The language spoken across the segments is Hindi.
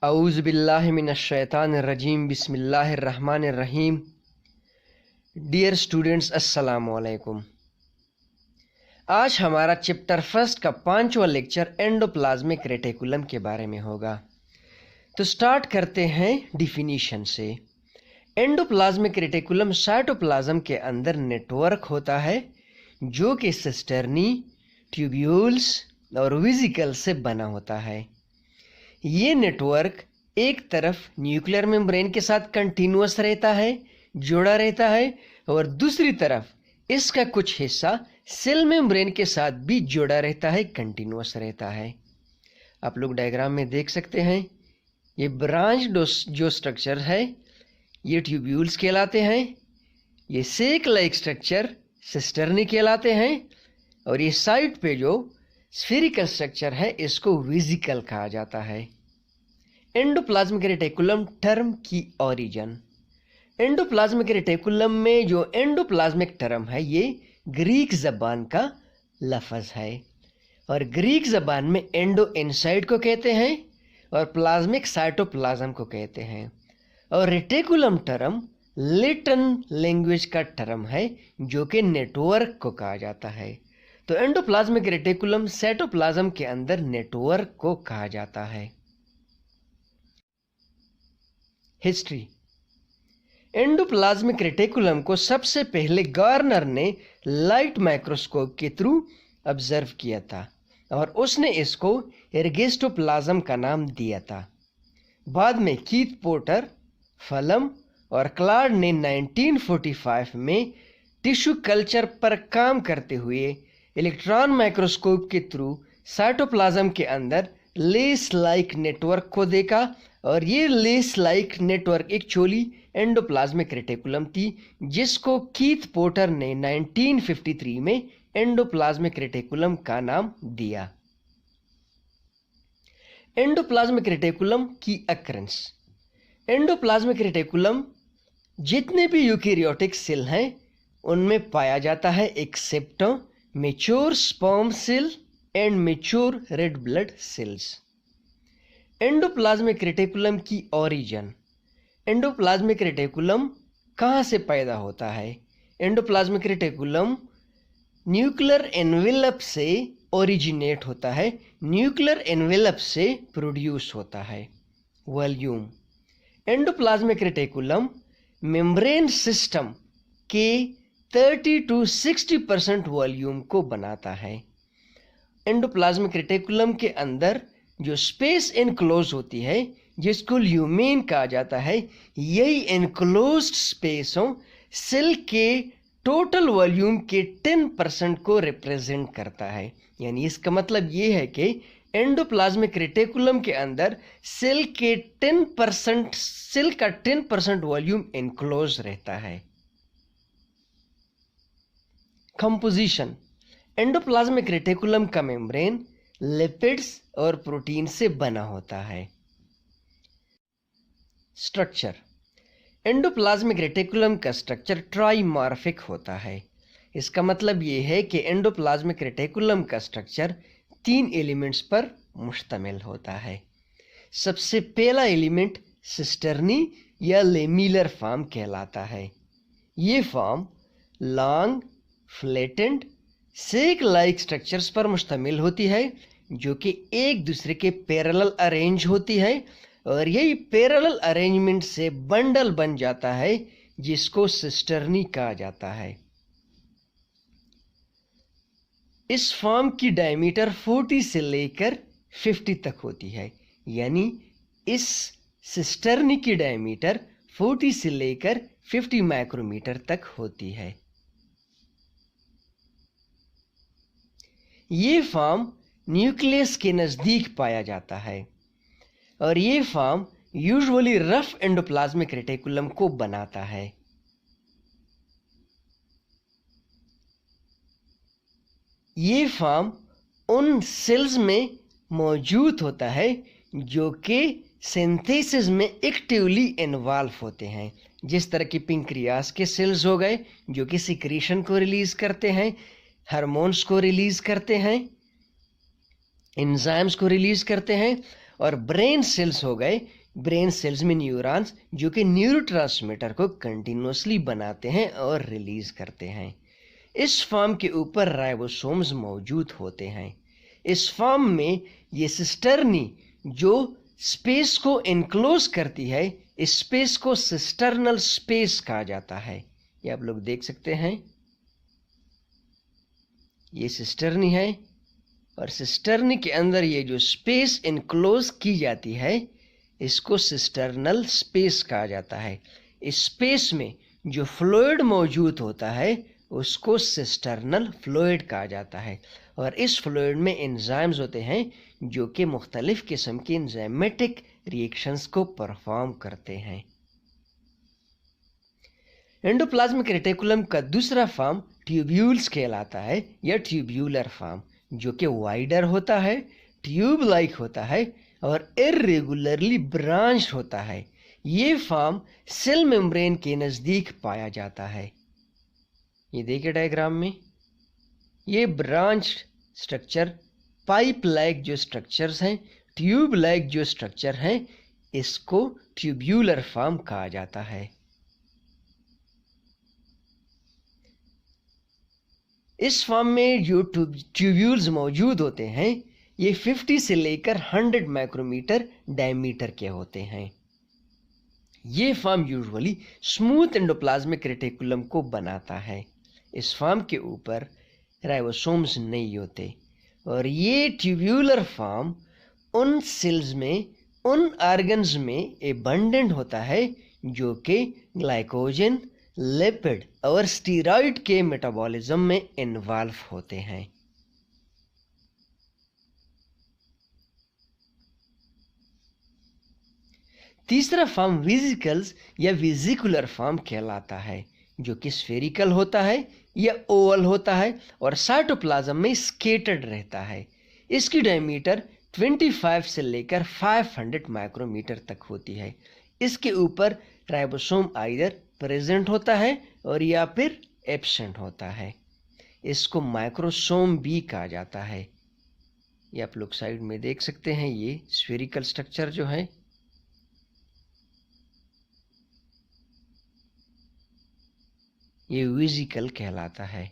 औज़ु बिल्लाहि मिनश शैतानिर रजीम बिस्मिल्लाहिर रहमानिर रहीम। डियर स्टूडेंट्स, अस्सलामु अलैकुम। आज हमारा चैप्टर फर्स्ट का 5वां लेक्चर एंडोप्लाज्मिक रेटिकुलम के बारे में होगा। तो स्टार्ट करते हैं डिफिनीशन से। एंडोप्लाज्मिक रेटिकुलम साइटोप्लाज्म के अंदर नेटवर्क होता है जो कि सिस्टर्नी, ट्यूब्यूल्स और वेसिकल से बना होता है। ये नेटवर्क एक तरफ न्यूक्लियर मेम्ब्रेन के साथ कंटिन्यूअस रहता है, जुड़ा रहता है, और दूसरी तरफ इसका कुछ हिस्सा सेल मेम्ब्रेन के साथ भी जुड़ा रहता है, कंटिन्यूअस रहता है। आप लोग डायग्राम में देख सकते हैं, ये ब्रांच जो स्ट्रक्चर है ये ट्यूब्यूल्स कहलाते हैं, ये सेक लाइक स्ट्रक्चर सिस्टर्नी कहलाते हैं, और ये साइड पे जो स्फेरिकल स्ट्रक्चर है इसको वेसिकल कहा जाता है। एंडोप्लाज्मिक रेटिकुलम टर्म की ओरिजिन। एंडोप्लाज्मिक रेटिकुलम में जो एंडोप्लाज्मिक टर्म है ये ग्रीक ज़बान का लफ्ज़ है, और ग्रीक ज़बान में एंडो इनसाइड को कहते हैं और प्लाज्मिक साइटोप्लाज्म को कहते हैं। और रेटिकुलम टर्म लैटिन लैंग्वेज का टर्म है जो कि नेटवर्क को कहा जाता है। तो एंडोप्लाज्मिक रेटिकुलम साइटोप्लाज्म के अंदर नेटवर्क को कहा जाता है। हिस्ट्री। एंडोप्लाज्मिक रेटिकुलम को सबसे पहले गार्नर ने लाइट माइक्रोस्कोप के थ्रू ऑब्जर्व किया था और उसने इसको एर्गेस्टोप्लाज्म का नाम दिया था। बाद में कीथ पोर्टर, फलम और क्लार्ड ने 1945 में टिश्यू कल्चर पर काम करते हुए इलेक्ट्रॉन माइक्रोस्कोप के थ्रू साइटोप्लाज्म के अंदर लेस लाइक नेटवर्क को देखा, और ये less like network actually endoplasmic reticulum थी, जिसको कीथ पोर्टर ने 1953 में एंडोप्लाज्मिक रेटिकुलम का नाम दिया। एंडोप्लाज्मिक रेटिकुलम की अकरेंस। एंडोप्लाज्मिक रेटिकुलम जितने भी यूकेरियोटिक सेल हैं उनमें पाया जाता है except mature sperm cell and mature red blood cells. Endoplasmic reticulum की ओरिजिन। एंडोप्लाज्मिक रेटिकुलम कहाँ से पैदा होता है? एंडोप्लाज्मिक रेटिकुलम न्यूक्लियर एनवेलप से ओरिजिनेट होता है, न्यूक्लियर एनवेलप से प्रोड्यूस होता है। Volume. Endoplasmic reticulum membrane system के 30 to 60% वॉल्यूम को बनाता है। एंडोप्लाज्मिक रेटिकुलम के अंदर जो स्पेस एनक्लोज होती है जिसको ल्यूमेन कहा जाता है, यही एनक्लोज्ड स्पेस सेल के टोटल वॉल्यूम के 10% को रिप्रेजेंट करता है। यानी इसका मतलब ये है कि एंडोप्लाज्मिक रेटिकुलम के अंदर सेल का 10% वॉल्यूम एनक्लोज रहता है। कंपोजिशन। एंडोप्लाज्मिक रेटिकुलम का मेम्ब्रेन लिपिड्स और प्रोटीन से बना होता है। स्ट्रक्चर। एंडोप्लाज्मिक रेटिकुलम का स्ट्रक्चर ट्राइमॉर्फिक होता है। इसका मतलब ये है कि एंडोप्लाज्मिक रेटिकुलम का स्ट्रक्चर 3 एलिमेंट्स पर मुश्तमिल होता है। सबसे पहला एलिमेंट सिस्टर्नी या लेमिलर फॉर्म कहलाता है। ये फॉर्म लॉन्ग, फ्लैटेंड, सेक लाइक स्ट्रक्चर्स पर मुश्तमिल होती है जो कि एक दूसरे के पैरेलल अरेंज होती है, और यही पैरेलल अरेंजमेंट से बंडल बन जाता है जिसको सिस्टर्नी कहा जाता है। इस फॉर्म की डायमीटर 40 से लेकर 50 तक होती है। यानी इस सिस्टर्नी की डायमीटर 40 से लेकर 50 माइक्रोमीटर तक होती है। ये फॉर्म न्यूक्लियस के नज़दीक पाया जाता है, और ये form usually rough endoplasmic reticulum को बनाता है। ये फॉर्म उन सेल्स में मौजूद होता है जो कि सिंथेसिस में एक्टिवली इन्वॉल्व होते हैं, जिस तरह की पेंक्रियास के सेल्स हो गए जो कि सिक्रीशन को रिलीज करते हैं, हार्मोन्स को रिलीज करते हैं, एंजाइम्स को रिलीज करते हैं, और ब्रेन सेल्स हो गए, ब्रेन सेल्स में न्यूरॉन्स जो कि न्यूरोट्रांसमीटर को कंटिन्यूसली बनाते हैं और रिलीज करते हैं। इस फॉर्म के ऊपर राइबोसोम्स मौजूद होते हैं। इस फॉर्म में ये सिस्टर्नी जो स्पेस को इनक्लोज करती है, इस स्पेस को सिस्टर्नल स्पेस कहा जाता है। ये आप लोग देख सकते हैं, ये सिस्टर्नी है और सिस्टर्नी के अंदर ये जो स्पेस इनक्लोज की जाती है इसको सिस्टर्नल स्पेस कहा जाता है। इस स्पेस में जो फ्लूइड मौजूद होता है उसको सिस्टर्नल फ्लूइड कहा जाता है और इस फ्लूइड में एंजाइम्स होते हैं जो कि मुख्तलिफ किस्म की एंजाइमेटिक रिएक्शंस को परफॉर्म करते हैं। एंडोप्लाज्मिक रेटिकुलम का दूसरा फॉर्म ट्यूब्यूल्स कहलाता है या ट्यूब्यूलर फॉर्म, जो कि वाइडर होता है, ट्यूब लाइक होता है और इर्रेगुलरली ब्रांच होता है। ये फॉर्म सेल मेम्ब्रेन के नज़दीक पाया जाता है। ये देखिए डायग्राम में, ये ब्रांच स्ट्रक्चर, पाइप लाइक जो स्ट्रक्चर्स हैं, ट्यूब लाइक जो स्ट्रक्चर हैं, इसको ट्यूब्यूलर फॉर्म कहा जाता है। इस फॉर्म में जो ट्यूब्यूल्स मौजूद होते हैं ये 50 से लेकर 100 माइक्रोमीटर डायमीटर के होते हैं। ये form usually smooth endoplasmic reticulum को बनाता है। इस फॉर्म के ऊपर राइबोसोम्स नहीं होते और ये ट्यूब्यूलर फॉर्म उन सेल्स में, उन ऑर्गन्स में एबंडेंट होता है जो कि ग्लाइकोजन, लिपिड और स्टीरॉयड के मेटाबॉलिज्म में इन्वॉल्व होते हैं। तीसरा फॉर्म वेसिकल्स या वेसिकुलर फॉर्म कहलाता है, जो कि स्फेरिकल होता है या ओवल होता है और साइटोप्लाज्म में स्केटर्ड रहता है। इसकी डायमीटर 25 से लेकर 500 माइक्रोमीटर तक होती है। इसके ऊपर राइबोसोम आइदर प्रेजेंट होता है और या फिर एब्सेंट होता है। इसको माइक्रोसोम भी कहा जाता है। ये आप लोग साइड में देख सकते हैं, ये स्फेरिकल स्ट्रक्चर जो है, ये वेसिकल कहलाता है।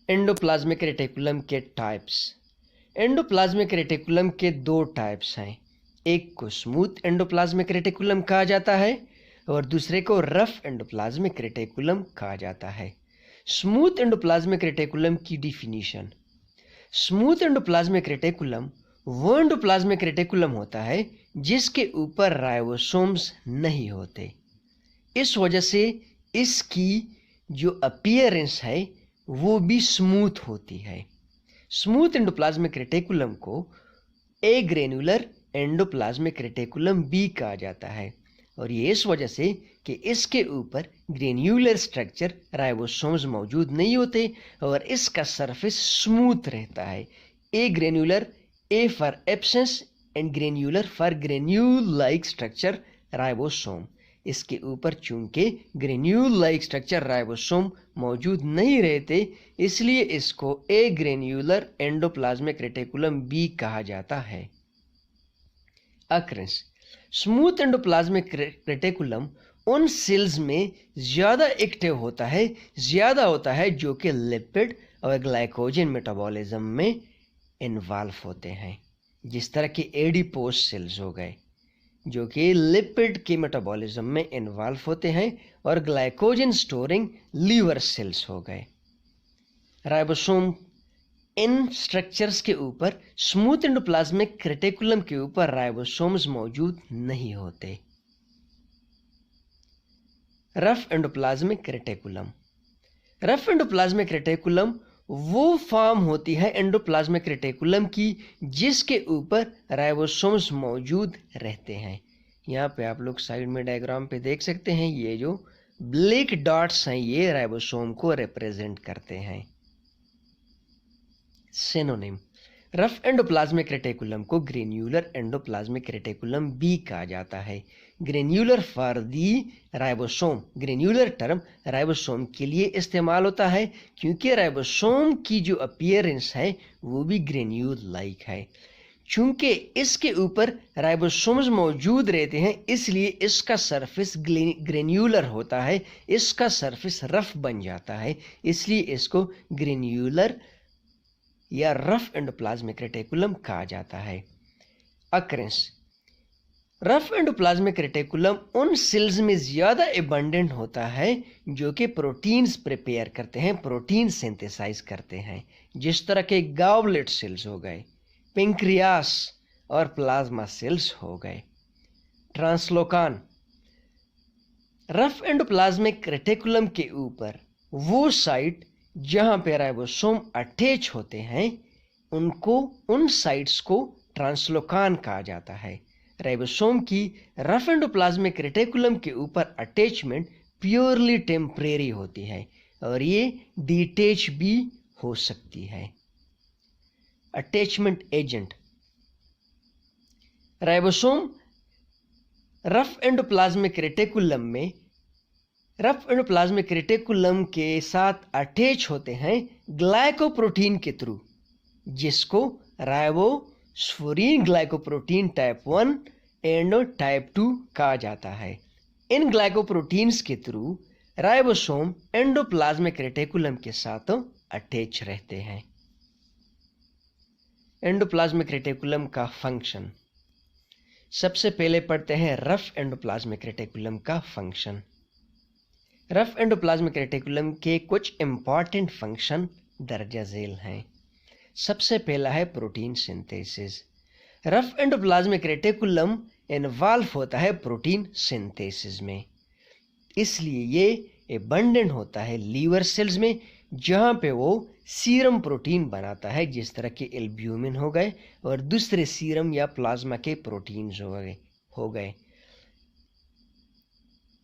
एंडोप्लाज्मिक रेटिकुलम के टाइप्स। एंडोप्लाज्मिक रेटिकुलम के दो टाइप्स हैं। एक को स्मूथ एंडोप्लाज्मिक रेटिकुलम कहा जाता है और दूसरे को रफ एंडोप्लाज्मिक रेटिकुलम कहा जाता है। स्मूथ एंडोप्लाज्मिक रेटिकुलम की डिफिनीशन। स्मूथ एंडोप्लाज्मिक रेटिकुलम वो एंडोप्लाज्मिक रेटिकुलम होता है जिसके ऊपर राइबोसोम्स नहीं होते। इस वजह से इसकी जो अपीयरेंस है वो भी स्मूथ होती है। स्मूथ एंडोप्लाज्मिक रेटिकुलम को ए ग्रेनुलर एंडोप्लाज्मिक रेटिकुलम भी कहा जाता है और ये इस वजह से कि इसके ऊपर ग्रेन्यूलर स्ट्रक्चर राइबोसोम्स मौजूद नहीं होते और इसका सरफेस स्मूथ रहता है। A granular, a for absence and granular for granule like structure ribosome. इसके ऊपर चूंकि ग्रेन्यूल लाइक स्ट्रक्चर राइबोसोम मौजूद नहीं रहते, इसलिए इसको ए ग्रेन्यूलर एंडोप्लाज्मिक रेटिकुलम भी कहा जाता है। अक्रेंस। स्मूथ एंडोप्लाज्मिक रेटिकुलम उन सेल्स में ज़्यादा एक्टिव होता है जो कि लिपिड और ग्लाइकोजन मेटाबॉलिज्म में इन्वॉल्व होते हैं, जिस तरह के एडिपोज सेल्स हो गए जो कि लिपिड के मेटाबॉलिज्म में इन्वॉल्व होते हैं और ग्लाइकोजन स्टोरिंग लीवर सेल्स हो गए। राइबोसोम इन स्ट्रक्चर्स के ऊपर, स्मूथ एंडोप्लाज्मिक रेटिकुलम के ऊपर राइबोसोम्स मौजूद नहीं होते। Rough endoplasmic reticulum. Rough endoplasmic reticulum वो फॉर्म होती है एंडोप्लाज्मिक रेटिकुलम की जिसके ऊपर राइबोसोम्स मौजूद रहते हैं। यहाँ पे आप लोग साइड में डायग्राम पे देख सकते हैं, ये जो ब्लैक डॉट्स हैं ये राइबोसोम को रिप्रेजेंट करते हैं। सिनोनिम। रफ एंडोप्लाज्मिक रेटिकुलम को ग्रेन्युलर एंडोप्लाज्मिक रेटिकुलम भी कहा जाता है। Granular for the ribosome, granular term ribosome के लिए इस्तेमाल होता है क्योंकि राइबोसोम की जो अपीयरेंस है वो भी ग्रेन्यूल लाइक है। चूंकि इसके ऊपर राइबोसोम्स मौजूद रहते हैं इसलिए इसका सरफेस ग्रेन्युलर होता है, इसका सरफेस रफ बन जाता है, इसलिए इसको ग्रेन्युलर या रफ एंडोप्लाज्मिक रेटिकुलम कहा जाता है। अकरेंस, रफ एंडोप्लाज्मिक रेटिकुलम उन सेल्स में ज़्यादा एबंडेंट होता है जो कि प्रोटीन्स प्रिपेयर करते हैं, प्रोटीन सिंथेसाइज करते हैं, जिस तरह के गॉबलेट सेल्स हो गए, पेंक्रियास और प्लाज्मा सेल्स हो गए। ट्रांसलोकान, रफ एंडोप्लाज्मिक रेटिकुलम के ऊपर वो साइट जहां पे राइबोसोम अटैच होते हैं उन साइट्स को ट्रांसलोकान कहा जाता है। राइबोसोम की रफ एंडोप्लाज्मिक रेटिकुलम के ऊपर अटैचमेंट प्योरली टेम्परेरी होती है और ये डिटैच भी हो सकती है। Attachment agent, ribosome rough endoplasmic reticulum के साथ अटैच होते हैं ग्लाइकोप्रोटीन के थ्रू, जिसको राइबोस्फोरीन ग्लाइकोप्रोटीन टाइप 1 एंड टाइप 2 कहा जाता है। इन ग्लाइकोप्रोटीन्स के थ्रू राइबोसोम एंडोप्लाज्मिक रेटिकुलम के साथ अटैच रहते हैं। एंडोप्लाज्मिक रेटिकुलम का फंक्शन, सबसे पहले पढ़ते हैं रफ एंडोप्लाज्मिक रेटिकुलम का फंक्शन। रफ एंडोप्लाज्मिक रेटिकुलम के कुछ इंपॉर्टेंट फंक्शन दर्जा झेल हैं। सबसे पहला है protein synthesis. Rough endoplasmic reticulum involve होता है प्रोटीन सिंथेसिस में, इसलिए ये एबंडेंट होता है लीवर सेल्स में जहाँ पे वो सीरम प्रोटीन बनाता है, जिस तरह के एल्ब्यूमिन हो गए और दूसरे सीरम या प्लाज्मा के प्रोटीन्स हो गए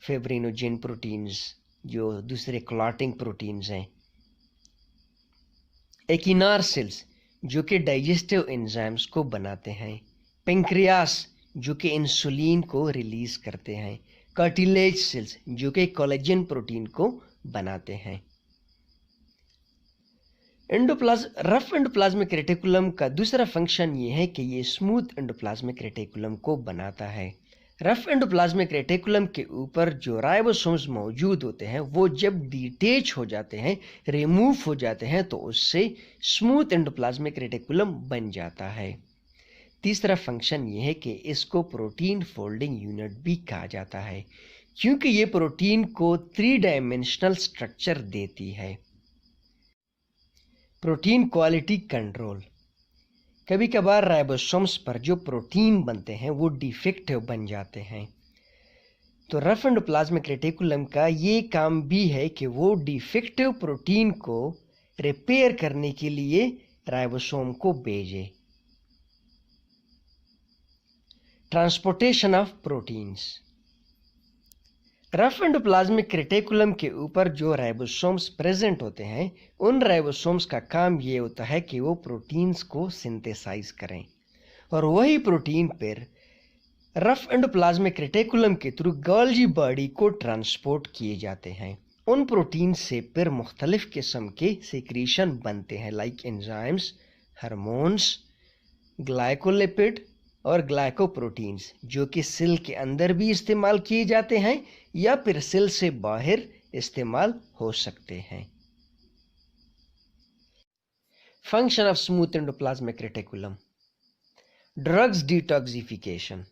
फिब्रिनोजेन प्रोटीन्स जो दूसरे क्लॉटिंग प्रोटीन्स हैं। एकिनार सेल्स जो कि डाइजेस्टिव एंजाइम्स को बनाते हैं। पेंक्रियास जो कि इंसुलिन को रिलीज करते हैं। कार्टिलेज सेल्स जो कि कोलेजन प्रोटीन को बनाते हैं। रफ एंडोप्लाज्मिक रेटिकुलम का दूसरा फंक्शन ये है कि ये स्मूथ एंडोप्लाज्मिक रेटिकुलम को बनाता है। रफ एंडोप्लाज्मिक रेटिकुलम के ऊपर जो राइबोसोम्स मौजूद होते हैं वो जब डिटैच हो जाते हैं, रिमूव हो जाते हैं, तो उससे स्मूथ एंडोप्लाज्मिक रेटिकुलम बन जाता है। तीसरा फंक्शन ये है कि इसको प्रोटीन फोल्डिंग यूनिट भी कहा जाता है क्योंकि ये प्रोटीन को 3 डायमेंशनल स्ट्रक्चर देती है। प्रोटीन क्वालिटी कंट्रोल, कभी कभार राइबोसोम्स पर जो प्रोटीन बनते हैं वो डिफेक्टिव बन जाते हैं, तो रफ एंडोप्लाज्मिक रेटिकुलम का ये काम भी है कि वो डिफेक्टिव प्रोटीन को रिपेयर करने के लिए राइबोसोम को भेजे। Transportation of proteins, rough endoplasmic reticulum के ऊपर जो राइबोसोम्स प्रेजेंट होते हैं उन राइबोसोम्स का काम ये होता है कि वो प्रोटीन्स को सिंथेसाइज करें और वही प्रोटीन फिर रफ एंडोप्लाज्मिक रेटिकुलम के थ्रू गोल्गी बॉडी को ट्रांसपोर्ट किए जाते हैं। उन प्रोटीन से फिर मुख्तलिफ किस्म के सेक्रीशन बनते हैं लाइक एंजाइम्स, हार्मोन्स, ग्लाइकोलिपिड और ग्लाइकोप्रोटीन्स जो कि सेल के अंदर भी इस्तेमाल किए जाते हैं या फिर सेल से बाहर इस्तेमाल हो सकते हैं। Function of smooth endoplasmic reticulum, drugs detoxification.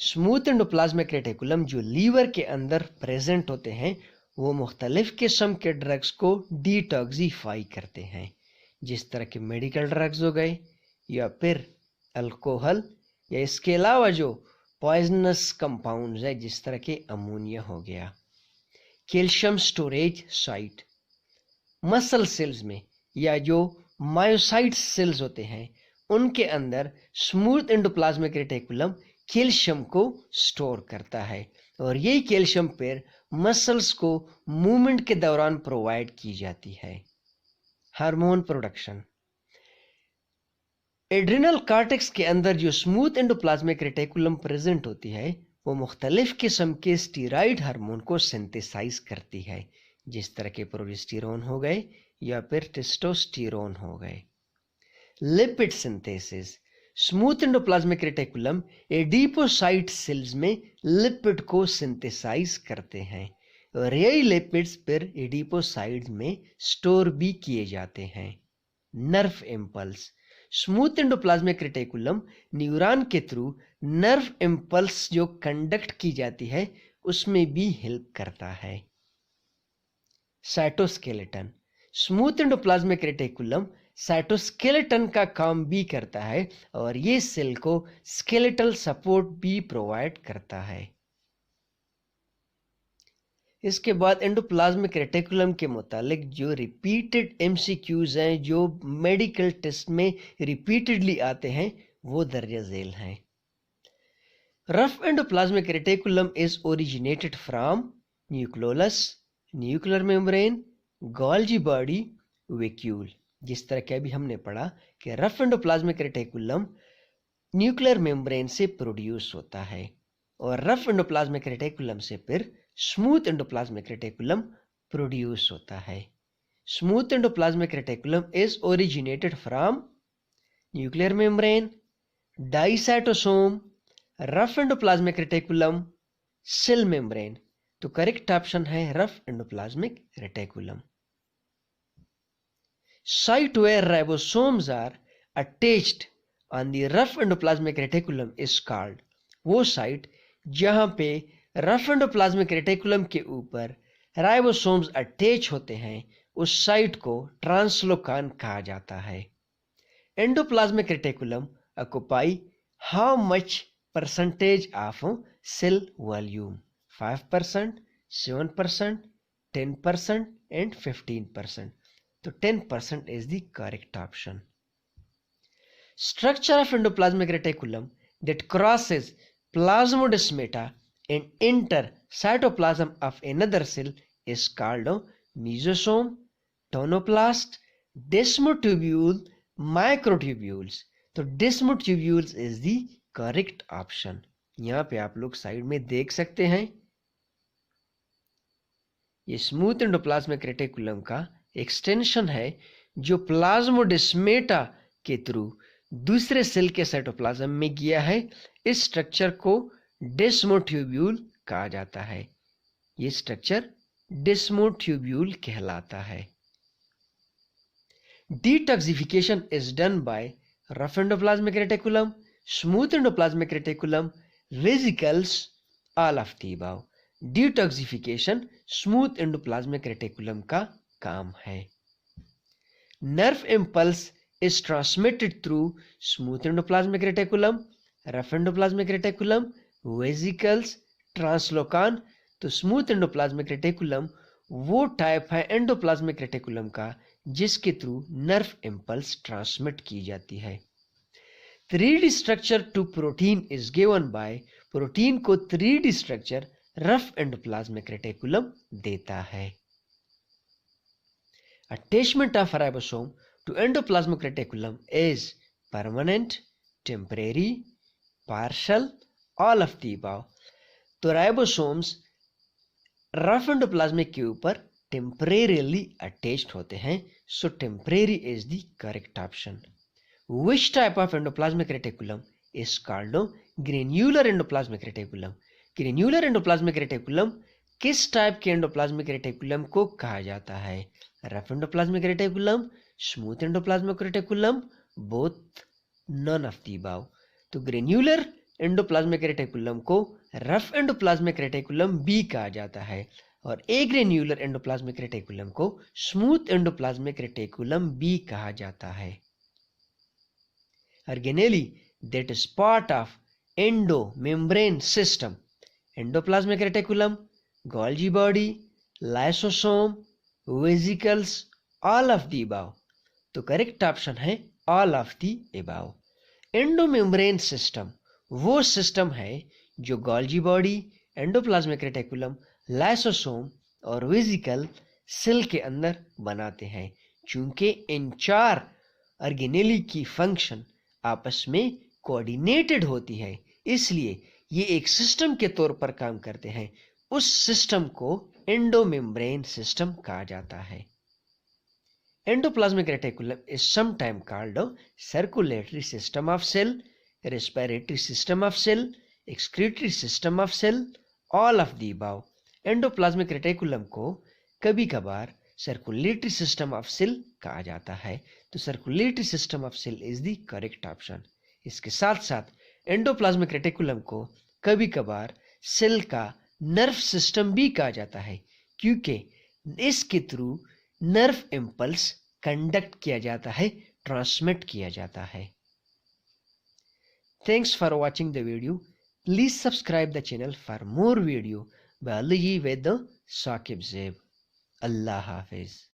Smooth endoplasmic reticulum जो लीवर के अंदर प्रेजेंट होते हैं वो मुख्तलिफ किस्म के ड्रग्स को डिटॉक्सिफाई करते हैं, जिस तरह के मेडिकल ड्रग्स हो गए या फिर अल्कोहल या इसके अलावा जो पॉइजनस कंपाउंड्स है जिस तरह के अमोनिया हो गया। Calcium storage site, muscle cells में या जो मायोसाइट सेल्स होते हैं उनके अंदर स्मूथ एंडोप्लाज्मिक रेटिकुलम कैल्शियम को स्टोर करता है और यही कैल्शियम फिर मसल्स को मूवमेंट के दौरान प्रोवाइड की जाती है। हार्मोन प्रोडक्शन, एड्रिनल कार्टेक्स के अंदर जो स्मूथ एंडोप्लाज्मिक रेटिकुलम प्रेजेंट होती है वो मुख्तलिफ किस्म के स्टीरॉयड हार्मोन को सिंथेसाइज करती है, जिस तरह के प्रोजेस्टेरोन हो गए या फिर टेस्टोस्टेरोन हो गए। Lipid synthesis. Smooth endoplasmic reticulum adipocyte cells में लिपिड को सिंथेसाइज करते हैं और यही लिपिड्स फिर एडिपोसाइट्स में स्टोर भी किए जाते हैं। Nerve impulse. Smooth endoplasmic reticulum neuron के थ्रू नर्व इम्पल्स जो कंडक्ट की जाती है उसमें भी हेल्प करता है। Cytoskeleton. Smooth endoplasmic reticulum cytoskeleton का काम भी करता है और ये सेल को स्केलेटल सपोर्ट भी प्रोवाइड करता है। इसके बाद एंडोप्लाज्मिक रेटिकुलम के मुतालिक जो रिपीटेड एमसीक्यूज हैं जो मेडिकल टेस्ट में रिपीटेडली आते हैं वो दर्ज झेल हैं। Rough endoplasmic reticulum is originated from nucleolus, nuclear membrane, Golgi body, vacuole. जिस तरह के अभी हमने पढ़ा कि rough endoplasmic reticulum nuclear membrane से प्रोड्यूस होता है और रफ एंडोप्लाज्मिक रेटिकुलम से फिर स्मूथ एंडोप्लाज्मिक रेटिकुलम प्रोड्यूस होता है। Smooth endoplasmic reticulum is originated from nuclear membrane, dictyosome, rough endoplasmic reticulum, cell membrane. तो करेक्ट ऑप्शन है rough endoplasmic reticulum. Site where ribosomes are attached on the rough endoplasmic reticulum is called, वो साइट जहां पे रफ एंडोप्लाज्मिक रेटिकुलम के ऊपर राइबोसोम्स अटैच होते हैं उस साइट को ट्रांसलोकान कहा जाता है। Endoplasmic reticulum occupy how much percentage of cell volume? 5%, 7%, 10% and 15%। तो 10% is the correct option. Structure of endoplasmic reticulum that crosses plasmodesmata and enter cytoplasm of another cell is called mesosome, tonoplast, desmotubule, microtubules. तो desmotubules is the correct option. यहाँ पे आप लोग साइड में देख सकते हैं ये स्मूथ एंडोप्लाज्मिक रेटिकुलम का एक्सटेंशन है जो प्लाज्मोडेस्मेटा के थ्रू दूसरे सेल के साइटोप्लाज्म में गया है। इस स्ट्रक्चर को डेस्मोट्यूब्यूल कहा जाता है। ये स्ट्रक्चर डेस्मोट्यूब्यूल कहलाता है। Detoxification is done by rough endoplasmic reticulum, smooth endoplasmic reticulum, vesicles, all of the above. Detoxification smooth endoplasmic reticulum का काम है। Nerve impulse is transmitted through smooth endoplasmic reticulum, rough endoplasmic reticulum, vesicles, translocon. तो स्मूथ एंडोप्लाज्मिक रेटिकुलम वो टाइप है एंडोप्लाज्मिक रेटिकुलम का जिसके थ्रू नर्व इम्पल्स ट्रांसमिट की जाती है। 3D structure to protein is given by, protein को 3D structure rough endoplasmic reticulum देता है। Attachment of ribosome to endoplasmic reticulum is permanent, temporary, partial, all of the above. तो राइबोसोम्स रफ एंडोप्लाज्मिक के ऊपर टेम्परेरीली अटैच्ड होते हैं, so temporary is the correct option. Which type of endoplasmic reticulum is called granular endoplasmic reticulum? Granular endoplasmic reticulum किस टाइप के एंडोप्लाज्मिक रेटिकुलम को कहा जाता है? Rough endoplasmic reticulum, smooth endoplasmic reticulum, both, none of the above. तो ग्रेन्युलर एंडोप्लाज्मिक रेटिकुलम को रफ एंडोप्लाज्मिक रेटिकुलम भी कहा जाता है और ए ग्रेन्युलर एंडोप्लाज्मिक रेटिकुलम को स्मूथ एंडोप्लाज्मिक रेटिकुलम भी कहा जाता है। Organelle that is part of endomembrane system, endoplasmic reticulum, Golgi body, lysosome, vesicles, all of the above. तो करेक्ट ऑप्शन है all of the above. Endomembrane system वो सिस्टम है जो Golgi body, endoplasmic reticulum, lysosome और वेसिकल सेल के अंदर बनाते हैं। चूंकि इन चार ऑर्गेनेली की फंक्शन आपस में कोऑर्डिनेटेड होती है, इसलिए ये एक सिस्टम के तौर पर काम करते हैं। उस सिस्टम को एंडोमेम्ब्रेन सिस्टम कहा जाता है। Endoplasmic reticulum is sometimes called a circulatory system of cell, respiratory system of cell, excretory system of cell, all of the above. Endoplasmic reticulum को कभी कभार सर्कुलेटरी सिस्टम ऑफ सेल कहा जाता है, तो circulatory system of cell is the correct option. इसके साथ साथ एंडोप्लाज्मिक रेटिकुलम को कभी कभार सेल का नर्व सिस्टम भी कहा जाता है, क्योंकि इसके थ्रू नर्व इम्पल्स कंडक्ट किया जाता है, ट्रांसमिट किया जाता है। Thanks for watching the video. Please subscribe the channel for more video. Biology with Saqib Zaib. अल्लाह हाफिज।